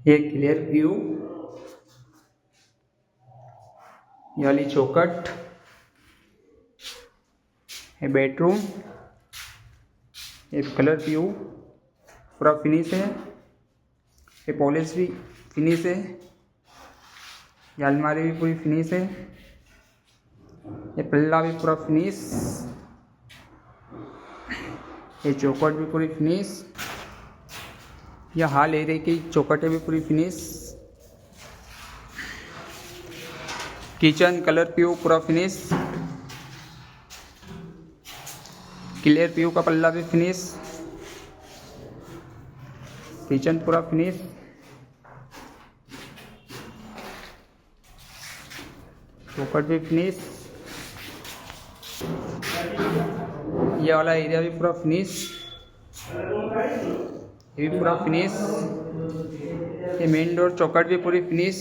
ये clear view, ये वाली चौखट, ये बेडरूम, ये कलर व्यू पूरा फिनिश है, ये पॉलिश भी फिनिश है, ये अलमारी भी पूरी फिनिश है, ये पल्ला भी पूरा फिनिश, ये चौखट भी पूरी फिनिश, यह हाल एरिया की चौखटें भी पूरी फिनिश, किचन कलर व्यू पूरा फिनिश, क्लियर व्यू का पल्ला भी फिनिश, किचन पूरा फिनिश, चौखट भी फिनिश, ये वाला एरिया भी पूरा फिनिश, ये भी पूरा फिनिश, ये मेन डोर चौखट भी पूरी फिनिश।